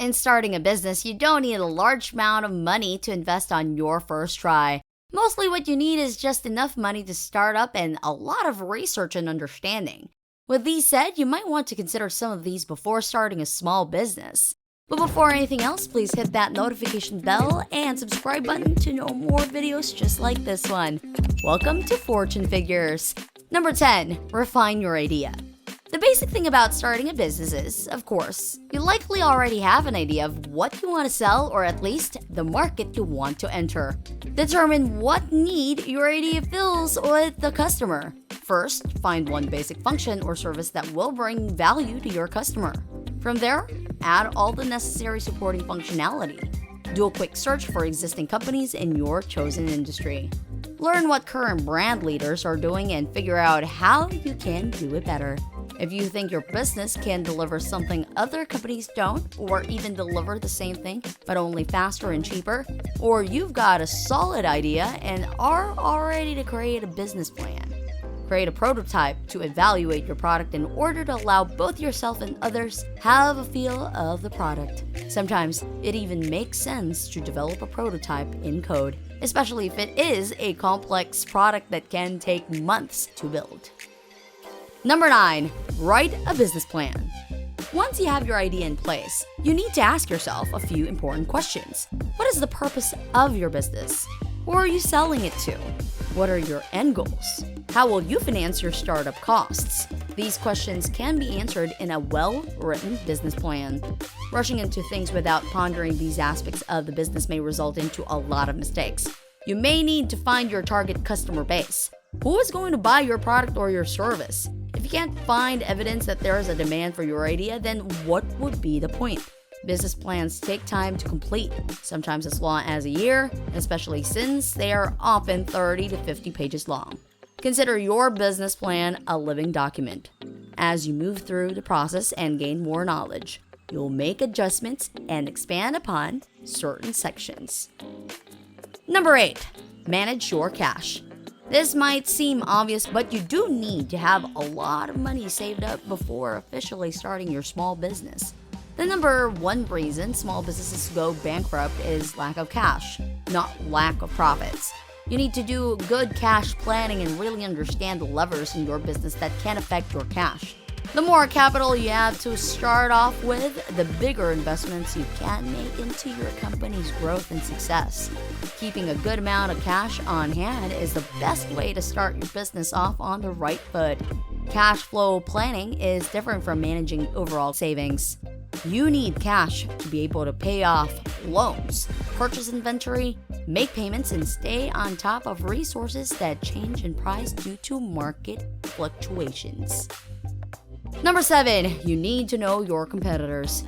In starting a business, you don't need a large amount of money to invest on your first try. Mostly what you need is just enough money to start up and a lot of research and understanding. With these said, you might want to consider some of these before starting a small business. But before anything else, please hit that notification bell and subscribe button to know more videos just like this one. Welcome to Fortune Figures. Number 10. Refine your idea. The basic thing about starting a business is, of course, you likely already have an idea of what you want to sell or at least the market you want to enter. Determine what need your idea fills with the customer. First, find one basic function or service that will bring value to your customer. From there, add all the necessary supporting functionality. Do a quick search for existing companies in your chosen industry. Learn what current brand leaders are doing and figure out how you can do it better. If you think your business can deliver something other companies don't, or even deliver the same thing but only faster and cheaper, or you've got a solid idea and are all ready to create a business plan. Create a prototype to evaluate your product in order to allow both yourself and others have a feel of the product. Sometimes it even makes sense to develop a prototype in code, especially if it is a complex product that can take months to build. Number 9. Write a business plan. Once you have your idea in place, you need to ask yourself a few important questions. What is the purpose of your business? Who are you selling it to? What are your end goals? How will you finance your startup costs? These questions can be answered in a well-written business plan. Rushing into things without pondering these aspects of the business may result into a lot of mistakes. You may need to find your target customer base. Who is going to buy your product or your service? If you can't find evidence that there is a demand for your idea, then what would be the point? Business plans take time to complete, sometimes as long as a year, especially since they are often 30 to 50 pages long. Consider your business plan a living document. As you move through the process and gain more knowledge, you'll make adjustments and expand upon certain sections. Number 8. Manage your cash. This might seem obvious, but you do need to have a lot of money saved up before officially starting your small business. The number one reason small businesses go bankrupt is lack of cash, not lack of profits. You need to do good cash planning and really understand the levers in your business that can affect your cash. The more capital you have to start off with, the bigger investments you can make into your company's growth and success. Keeping a good amount of cash on hand is the best way to start your business off on the right foot. Cash flow planning is different from managing overall savings. You need cash to be able to pay off loans, purchase inventory, make payments, and stay on top of resources that change in price due to market fluctuations. Number 7. You need to know your competitors.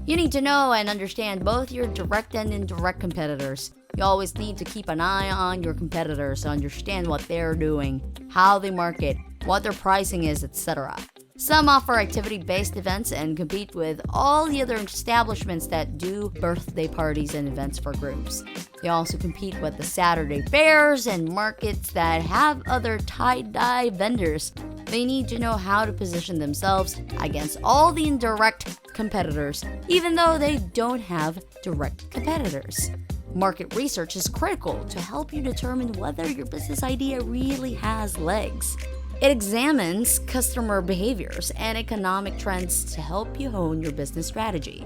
You need to know and understand both your direct and indirect competitors. You always need to keep an eye on your competitors to understand what they're doing, how they market, what their pricing is, etc. Some offer activity-based events and compete with all the other establishments that do birthday parties and events for groups. They also compete with the Saturday fairs and markets that have other tie-dye vendors. They need to know how to position themselves against all the indirect competitors, even though they don't have direct competitors. Market research is critical to help you determine whether your business idea really has legs. It examines customer behaviors and economic trends to help you hone your business strategy.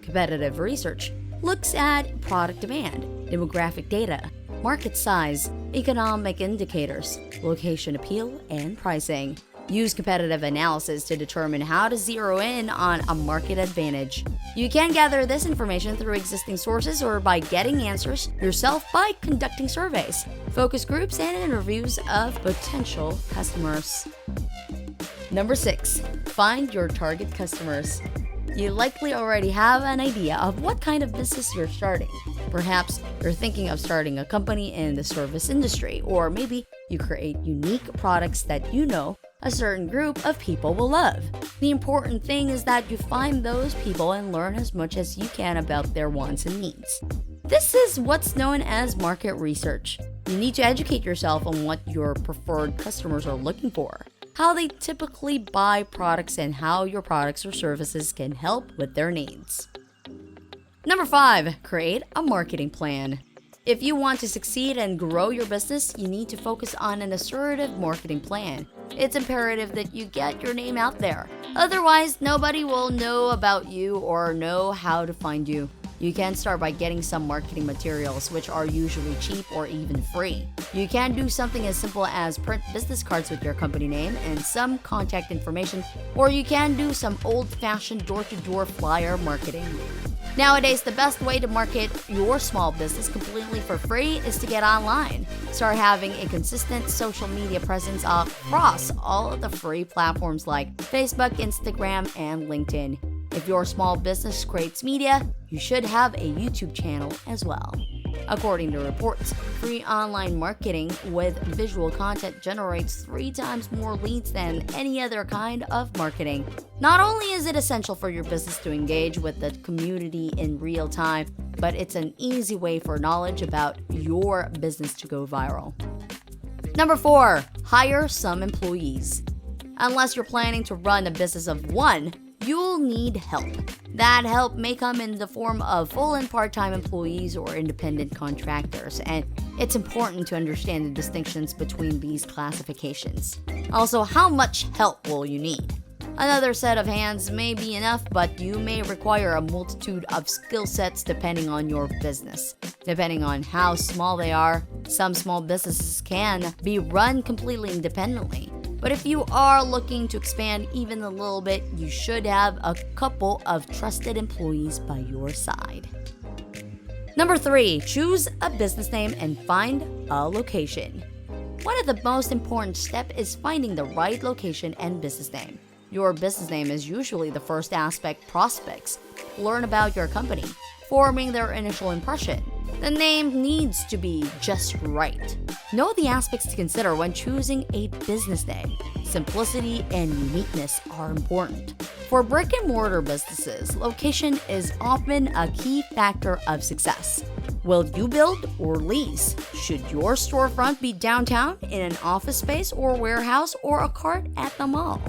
Competitive research looks at product demand, demographic data, market size, economic indicators, location appeal, and pricing. Use competitive analysis to determine how to zero in on a market advantage. You can gather this information through existing sources or by getting answers yourself by conducting surveys, focus groups, and interviews of potential customers. Number 6. Find your target customers. You likely already have an idea of what kind of business you're starting. Perhaps you're thinking of starting a company in the service industry, or maybe you create unique products that you know a certain group of people will love. The important thing is that you find those people and learn as much as you can about their wants and needs. This is what's known as market research. You need to educate yourself on what your preferred customers are looking for, how they typically buy products, and how your products or services can help with their needs. Number 5, create a marketing plan. If you want to succeed and grow your business, you need to focus on an assertive marketing plan. It's imperative that you get your name out there. Otherwise, nobody will know about you or know how to find you. You can start by getting some marketing materials, which are usually cheap or even free. You can do something as simple as print business cards with your company name and some contact information, or you can do some old-fashioned door-to-door flyer marketing. Nowadays, the best way to market your small business completely for free is to get online. Start having a consistent social media presence across all of the free platforms like Facebook, Instagram, and LinkedIn. If your small business creates media, you should have a YouTube channel as well. According to reports, free online marketing with visual content generates 3 times more leads than any other kind of marketing. Not only is it essential for your business to engage with the community in real time, but it's an easy way for knowledge about your business to go viral. Number 4, hire some employees. Unless you're planning to run a business of one, you'll need help. That help may come in the form of full and part-time employees or independent contractors, and it's important to understand the distinctions between these classifications. Also, how much help will you need? Another set of hands may be enough, but you may require a multitude of skill sets depending on your business. Depending on how small they are, some small businesses can be run completely independently. But if you are looking to expand even a little bit, you should have a couple of trusted employees by your side. Number 3, choose a business name and find a location. One of the most important steps is finding the right location and business name. Your business name is usually the first aspect prospects learn about your company, forming their initial impression. The name needs to be just right. Know the aspects to consider when choosing a business name. Simplicity and uniqueness are important. For brick-and-mortar businesses, location is often a key factor of success. Will you build or lease? Should your storefront be downtown, in an office space or warehouse, or a cart at the mall?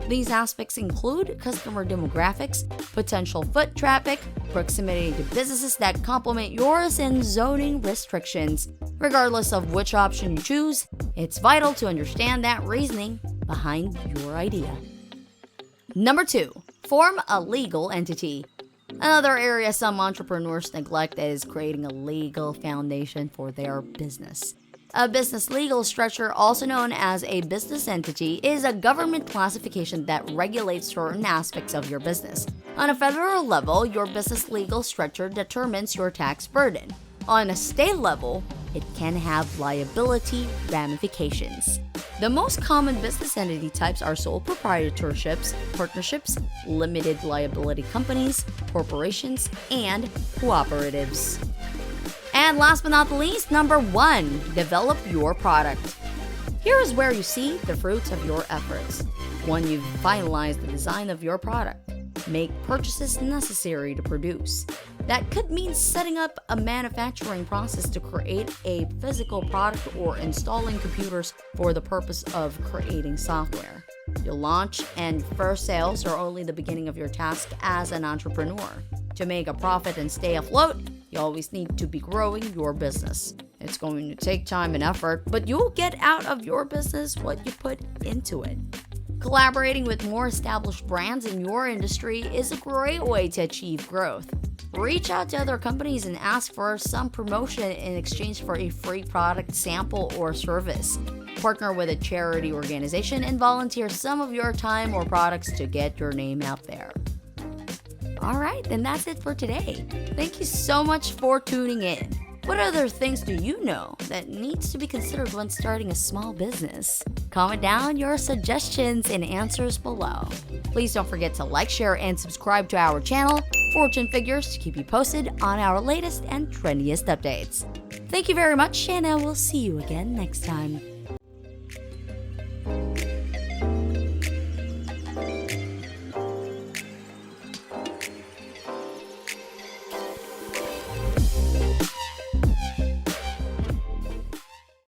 These aspects include customer demographics, potential foot traffic, proximity to businesses that complement yours, and zoning restrictions. Regardless of which option you choose, it's vital to understand that reasoning behind your idea. Number 2, form a legal entity. Another area some entrepreneurs neglect is creating a legal foundation for their business. A business legal structure, also known as a business entity, is a government classification that regulates certain aspects of your business. On a federal level, your business legal structure determines your tax burden. On a state level, it can have liability ramifications. The most common business entity types are sole proprietorships, partnerships, limited liability companies, corporations, and cooperatives. And last but not the least, number 1, develop your product. Here is where you see the fruits of your efforts. When you've finalized the design of your product, make purchases necessary to produce. That could mean setting up a manufacturing process to create a physical product or installing computers for the purpose of creating software. Your launch and first sales are only the beginning of your task as an entrepreneur. To make a profit and stay afloat, you always need to be growing your business. It's going to take time and effort, but you'll get out of your business what you put into it. Collaborating with more established brands in your industry is a great way to achieve growth. Reach out to other companies and ask for some promotion in exchange for a free product sample or service. Partner with a charity organization and volunteer some of your time or products to get your name out there. Alright, then that's it for today. Thank you so much for tuning in. What other things do you know that needs to be considered when starting a small business? Comment down your suggestions and answers below. Please don't forget to like, share, and subscribe to our channel, Fortune Figures, to keep you posted on our latest and trendiest updates. Thank you very much, and I will see you again next time.